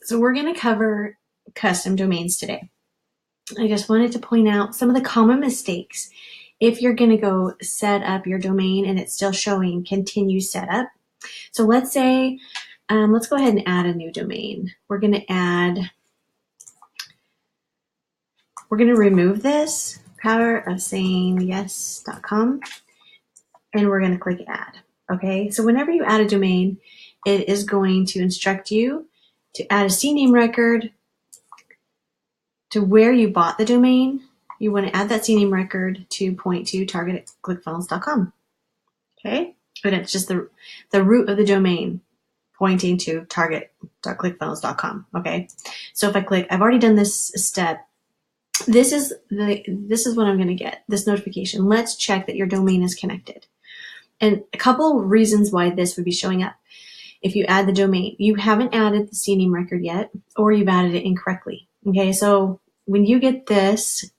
So we're going to cover custom domains today. I just wanted to point out some of the common mistakes if you're going to go set up your domain and it's still showing continue setup. So let's say, let's go ahead and add a new domain. We're going to remove this, powerofsayingyes.com, and we're going to click add. Okay, so whenever you add a domain, it is going to instruct you to add a CNAME record to where you bought the domain. You want to add that CNAME record to point to target@clickfunnels.com. Okay, and it's just the root of the domain pointing to target.clickfunnels.com. Okay, so if I click, I've already done this step. This is what I'm going to get, this notification. Let's check that your domain is connected. And a couple reasons why this would be showing up. If you add the domain, you haven't added the CNAME record yet, or you've added it incorrectly. Okay, so when you get this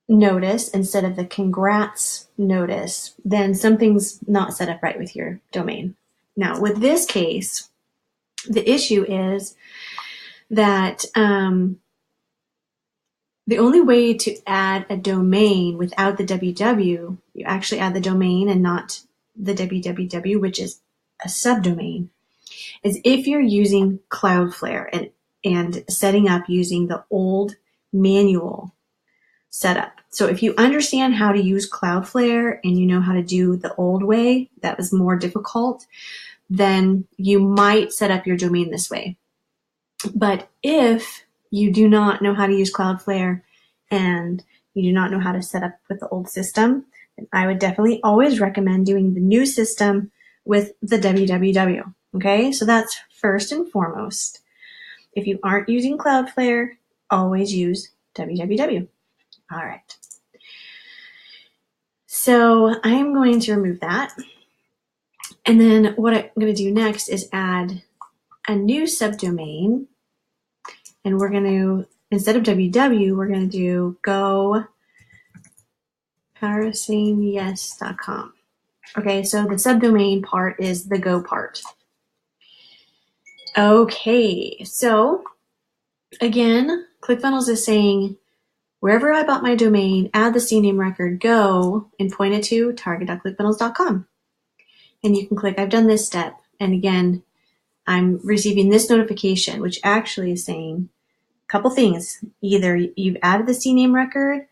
notice instead of the congrats notice, then something's not set up right with your domain. Now, with this case, the issue is that the only way to add a domain without the www, you actually add the domain and not the www, which is a subdomain, is if you're using Cloudflare and setting up using the old manual setup. So if you understand how to use Cloudflare and you know how to do the old way, that was more difficult, then you might set up your domain this way. But if you do not know how to use Cloudflare and you do not know how to set up with the old system, then I would definitely always recommend doing the new system with the www. Okay, so that's first and foremost. If you aren't using Cloudflare, always use www. All right. So I'm going to remove that. And then what I'm going to do next is add a new subdomain. And we're going to, instead of www, we're going to do go powerofsayingyes.com. Okay, so the subdomain part is the go part. Okay, so again, ClickFunnels is saying, wherever I bought my domain, add the CNAME record, go, and point it to target.clickfunnels.com. And you can click, I've done this step. And again, I'm receiving this notification, which actually is saying a couple things. Either you've added the CNAME record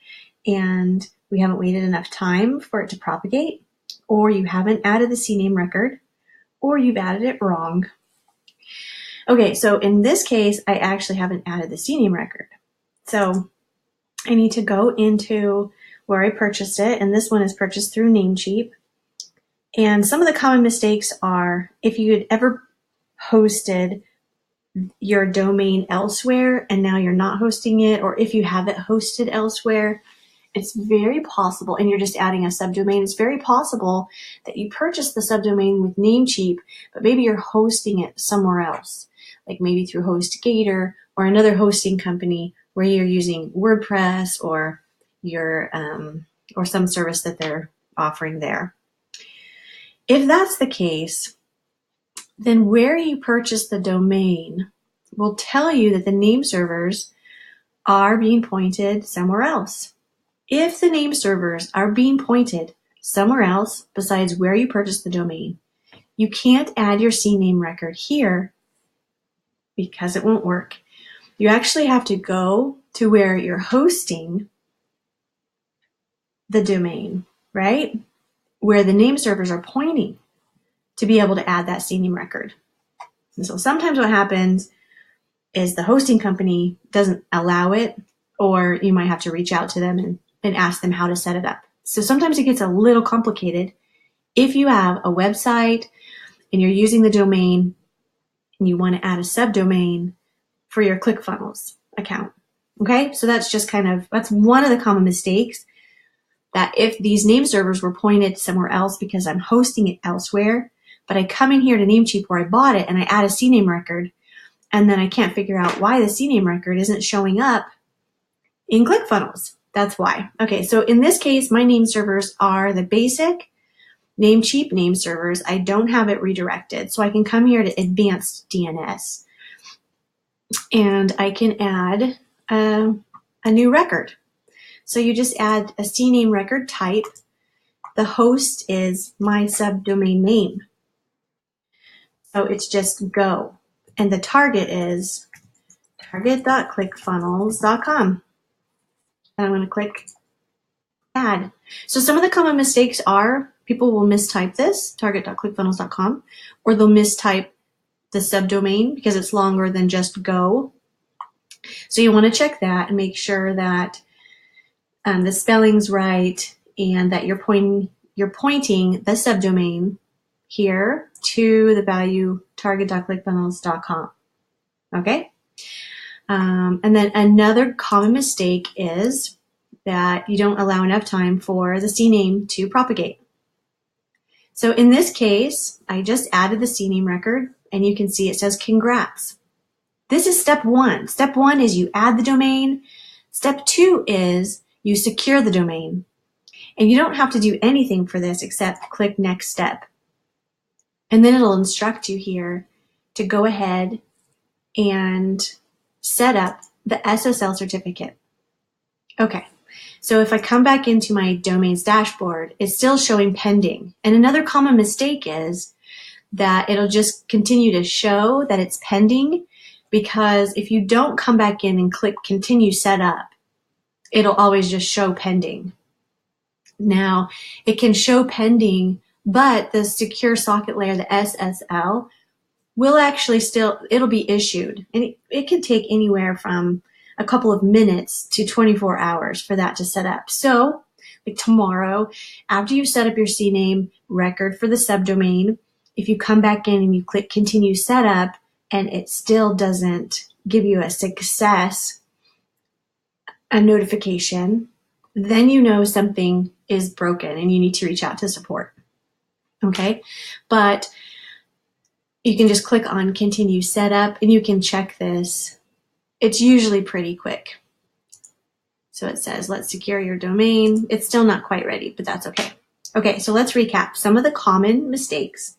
and we haven't waited enough time for it to propagate, or you haven't added the CNAME record, or you've added it wrong. Okay, so in this case, I actually haven't added the CNAME record. So I need to go into where I purchased it, and this one is purchased through Namecheap. And some of the common mistakes are if you had ever hosted your domain elsewhere and now you're not hosting it, or if you have it hosted elsewhere, it's very possible, and you're just adding a subdomain, it's very possible that you purchased the subdomain with Namecheap, but maybe you're hosting it somewhere else, like maybe through HostGator or another hosting company where you're using WordPress or your or some service that they're offering there. If that's the case, then where you purchase the domain will tell you that the name servers are being pointed somewhere else. If the name servers are being pointed somewhere else besides where you purchased the domain, you can't add your CNAME record here because it won't work. You actually have to go to where you're hosting the domain, right? Where the name servers are pointing to be able to add that CNAME record. And so sometimes what happens is the hosting company doesn't allow it, or you might have to reach out to them and ask them how to set it up. So sometimes it gets a little complicated if you have a website and you're using the domain and you want to add a subdomain for your ClickFunnels account. Okay, so that's one of the common mistakes, that if these name servers were pointed somewhere else because I'm hosting it elsewhere, but I come in here to Namecheap where I bought it and I add a CNAME record, and then I can't figure out why the CNAME record isn't showing up in ClickFunnels. That's why. Okay, so in this case, my name servers are the basic Namecheap name servers. I don't have it redirected. So I can come here to advanced DNS. and I can add a new record. So you just add a CNAME record type. The host is my subdomain name. So it's just go. And the target is target.clickfunnels.com. And I'm going to click add. So some of the common mistakes are people will mistype this, target.clickfunnels.com, or they'll mistype the subdomain because it's longer than just go. So you want to check that and make sure that the spelling's right and that you're pointing the subdomain here to the value target.clickfunnels.com. Okay? And then another common mistake is that you don't allow enough time for the CNAME to propagate. So in this case, I just added the CNAME record, and you can see it says congrats. This is step one. Step one is you add the domain. Step two is you secure the domain. And you don't have to do anything for this except click next step. And then it'll instruct you here to go ahead and set up the SSL certificate. Okay, so if I come back into my domains dashboard, it's still showing pending. And another common mistake is that it'll just continue to show that it's pending, because if you don't come back in and click continue setup, it'll always just show pending. Now, it can show pending, but the secure socket layer, the SSL, will actually it'll be issued. And it can take anywhere from a couple of minutes to 24 hours for that to set up. So, like tomorrow, after you set up your CNAME record for the subdomain, if you come back in and you click continue setup and it still doesn't give you a notification, then you know something is broken and you need to reach out to support. Okay? But you can just click on continue setup and you can check this. It's usually pretty quick. So it says, let's secure your domain. It's still not quite ready, but that's okay. Okay, so let's recap. Some of the common mistakes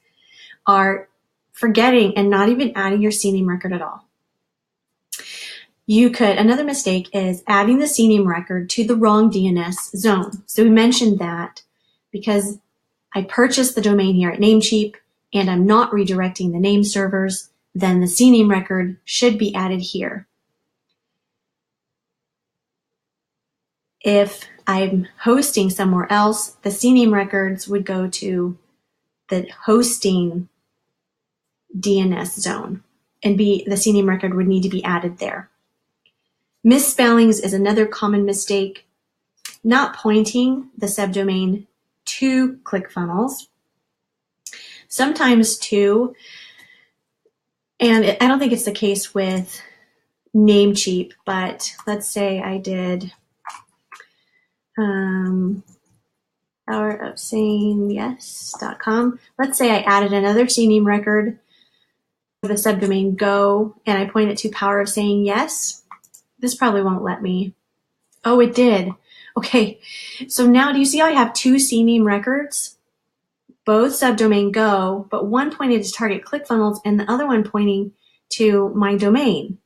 are forgetting and not even adding your CNAME record at all. Another mistake is adding the CNAME record to the wrong DNS zone. So we mentioned that because I purchased the domain here at Namecheap and I'm not redirecting the name servers, then the CNAME record should be added here. If I'm hosting somewhere else, the CNAME records would go to the hosting DNS zone, and the CNAME record would need to be added there. Misspellings is another common mistake. Not pointing the subdomain to ClickFunnels. Sometimes too, and I don't think it's the case with Namecheap, but let's say I did powerofsayingyes.com. Let's say I added another CNAME record for the subdomain go, and I point it to Power of Saying Yes. This probably won't let me. Oh, it did. Okay, so now do you see how I have two CNAME records? Both subdomain go, but one pointed to target ClickFunnels and the other one pointing to my domain.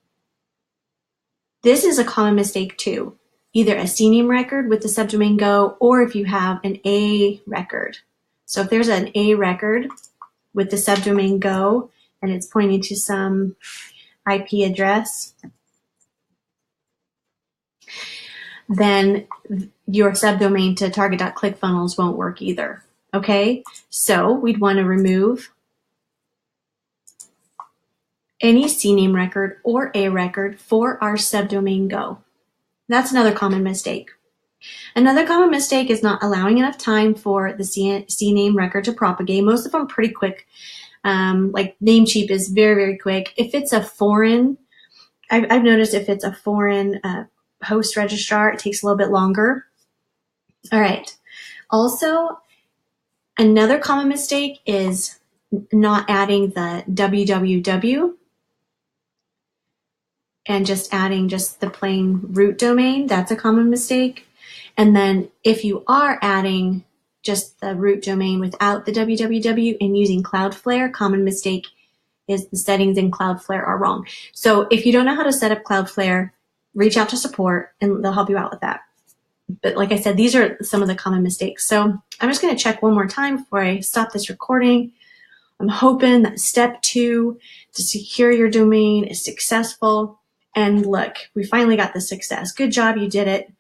This is a common mistake too. Either a CNAME record with the subdomain go, or if you have an A record. So if there's an A record with the subdomain go and it's pointing to some IP address, then your subdomain to target.clickfunnels won't work either. Okay, so we'd want to remove any CNAME record or A record for our subdomain go. That's another common mistake. Another common mistake is not allowing enough time for the CNAME record to propagate. Most of them are pretty quick. Like Namecheap is very, very quick. If it's a foreign, I've noticed if it's a foreign host registrar, it takes a little bit longer. All right. Also, another common mistake is not adding the www and just adding just the plain root domain. That's a common mistake. And then if you are adding just the root domain without the www and using Cloudflare, common mistake is the settings in Cloudflare are wrong. So if you don't know how to set up Cloudflare, reach out to support and they'll help you out with that. But like I said, these are some of the common mistakes. So I'm just going to check one more time before I stop this recording. I'm hoping that step 2 to secure your domain is successful. And look, we finally got the success. Good job, you did it.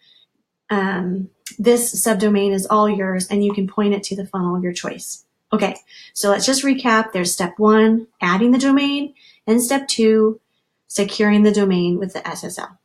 This subdomain is all yours and you can point it to the funnel of your choice. Okay, so let's just recap. There's step 1, adding the domain, and step 2, securing the domain with the SSL.